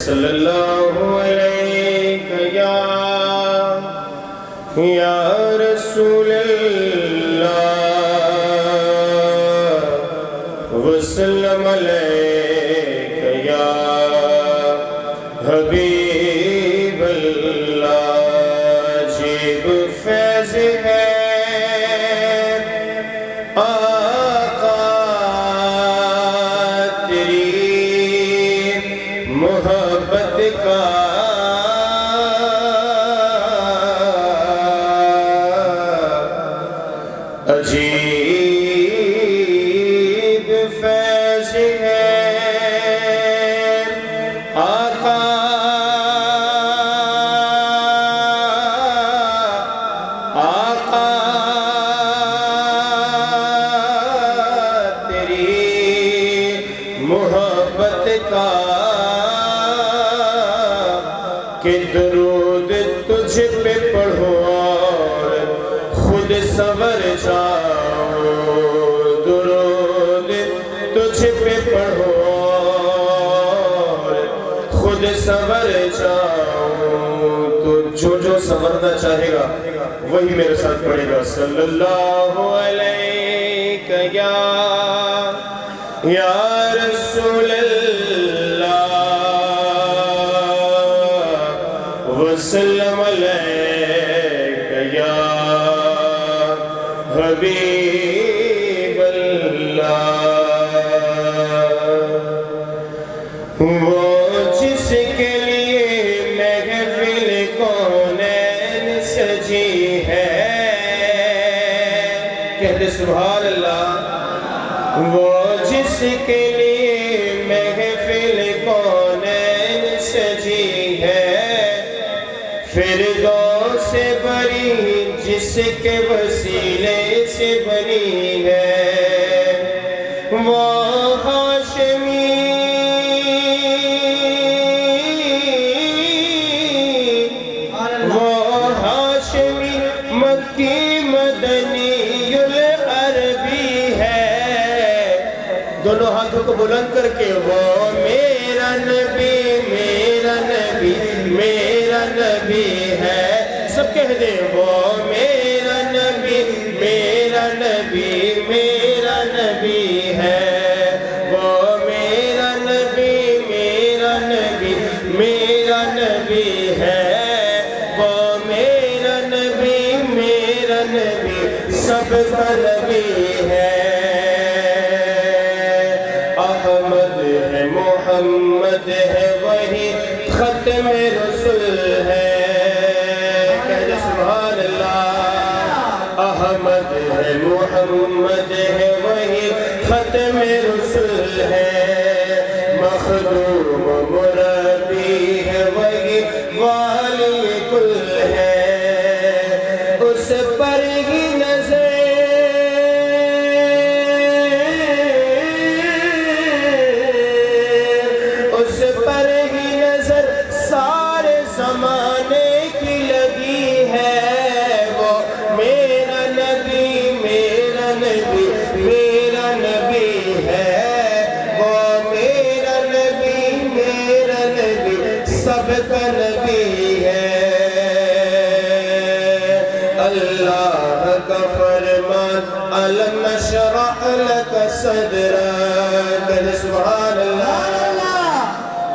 صلی اللہ علیہ یا رسول اللہ وسلم علیہ یا حبیب اللہ جیب فیض ہے آقا تیری محبت کا عجیب فیض ہے آقا آقا تیری محبت کا کہ درود تجھ پہ پڑھو اور خود سنور جاؤ درود تجھ پہ پڑھو اور خود سنور جاؤ تو جو سنورنا چاہے گا وہی میرے ساتھ پڑھے گا صلی اللہ علیہ یا رسول اللہ وسلم علیہ یا حبیب اللہ وہ جس کے لیے محفل کونین سجی ہے کہتے سبحان اللہ وہ جس کے لیے محفل کونین سجی ہے فردوس سے بری جس کے وسیلے سے بنی ہے وہ ہاشمی مکی مدنی العربی ہے دونوں ہاتھوں کو بلند کر کے وہ میرا نبی میرا نبی میرا نبی ہے سب کہہ دیں وہ میرا نبی میرا نبی میرا نبی ہے وہ میرا نبی میرا نبی میرا نبی ہے وہ میرا نبی میرا نبی سب کا نبی ہے احمد ہے محمد ہے وہی ختم رسول ہے کہہ سبحان اللہ احمد ہے محمد ہے وہی ختم رسول ہے مخدوم مربی ہے وہی والی کل ہے اس پر ہی نظر اس پر ہی نظر سارے زمانے کی لگی ہے وہ میرا نبی میرا نبی میرا نبی ہے وہ میرا نبی میرا نبی سب کا نبی ہے اللہ کا فرمان علم نشرح لك صدرك سبحان اللہ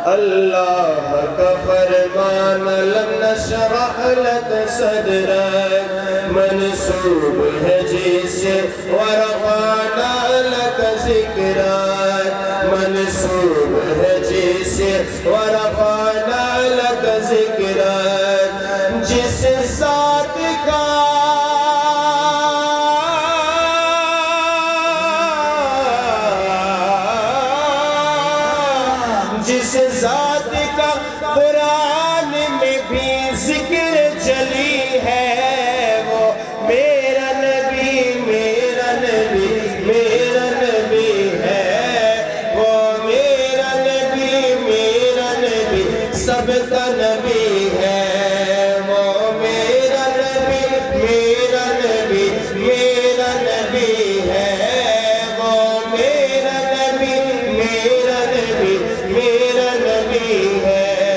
اللہ کا فرمان علم نشرح لك صدرك منسوب ہے جسے ورفعنا لك ذکرك منسوب ہے جسے ورفعنا لك ذکرك جس ذات کا جس ذات کا قرآن میں بھی ذکر جلی ہے وہ میرا نبی میرا نبی میرا نبی ہے وہ میرا نبی میرا نبی سب کا نبی ہے وہ میرا نبی میرا نبی میرا نبی ہے وہ میرا نبی میرا نبی میرا نبی ہے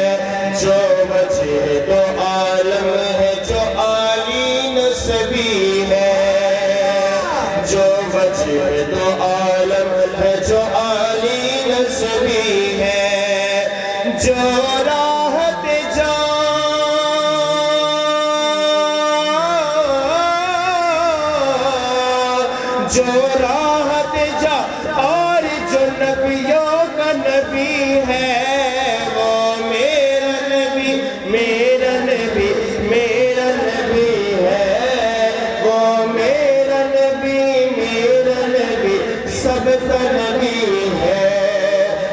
جو راحت جا جو راحت جا اور جو نبیوں کا نبی ہے وہ میرا نبی میرا نبی میرا نبی ہے وہ میرا نبی سب کا نبی ہے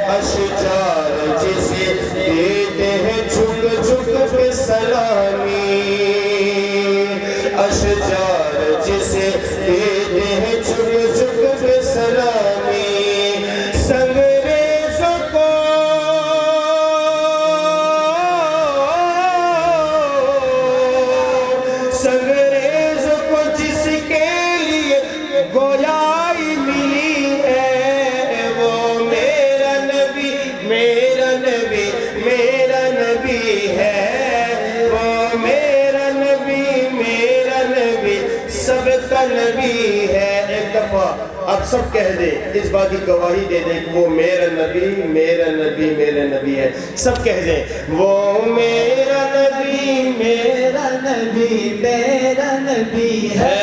اشجار جسے دیتے ہیں جھک جھک پہ سلامی اشجار جسے دیتے ہیں جھک جھک پہ سلامی سنگریزوں کو سنگریزوں کو جس کے لیے گویائی ملی ہے وہ میرا نبی میرا نبی میرا نبی ہے وہ میرا نبی سب کا نبی ہے ایک دفعہ آپ سب کہہ دیں اس بات کی گواہی دے دیں کہ وہ میرا نبی میرا نبی میرا نبی ہے سب کہہ دیں وہ میرا نبی میرا نبی میرا نبی ہے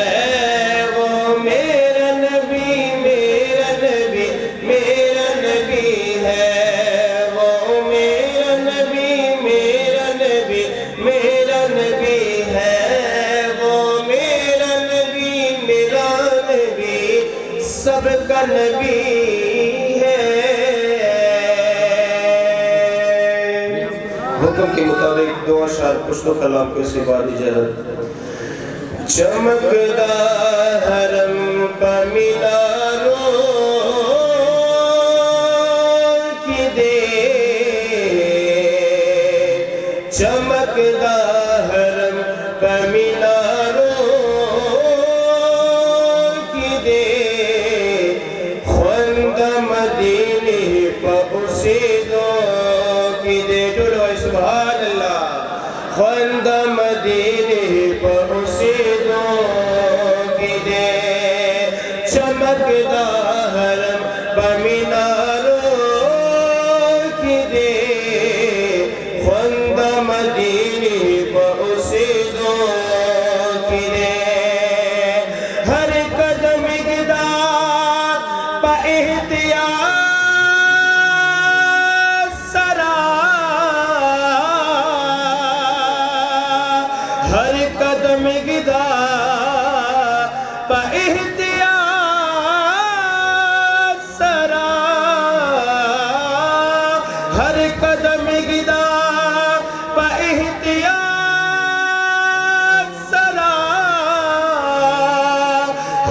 وہ میرا نبی میرا نبی میرا نبی ہے وہ میرا نبی میرا نبی میرا نبی ہے وہ میرا نبی میرا نبی سب کا نبی ہے حکم کے مطابق دو اشعار پشت و کلام کو اس کے بعد اجازت چمکدا حرم پہ میناروں کی دے چمکدا حرم پہ میناروں کی دے خواند مدینی پہ اسیدوں کی دے ٹولو سبحان اللہ خواند مدینی پہ اسیدوں کی دے چمکدا حرم پہ میناروں کی دے خواند مدینی پہ اسیدوں کی دے ہر قدم گدا پہ احتیاط سرا ہر قدم گدا پہ احتیاط سرا ہر قدم گدا پہ احتیاط سرا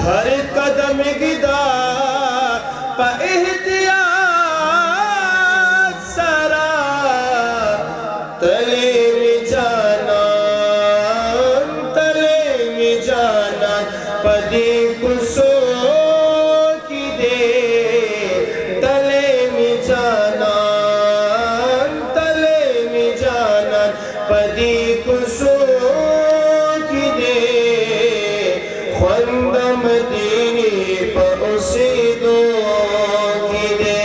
ہر قدم گدا پہ احتیاط سرا تلے میں جانا پدی کسو کی دے تلے میں جانا پدی کسو کی دے خواند مدینی پہ اسیدوں کی دے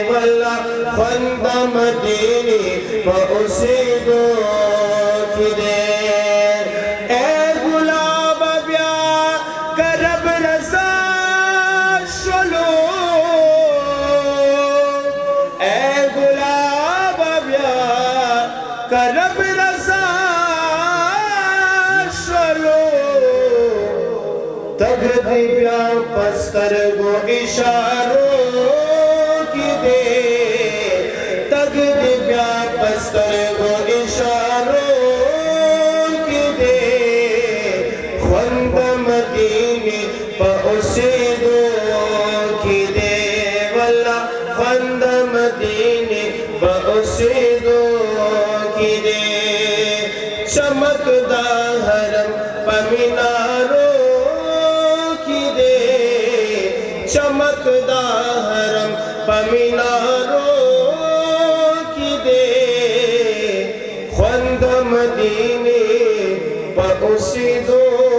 واللہ خواند مدینی پہ اسیدوں کی دے رب رضا شلو تگ دیبیا پستر گو اشاروں کی دے تگ دیبیا پستر گو اشاروں کی دے خواند مدینی پہ اسیدوں کی دے واللہ خواند مدینی پہ اسیدوں کی دے چمکدا حرم پہ میناروں کی دے چمکدا حرم پہ میناروں کی دے خواند مدینی پہ اسیدوں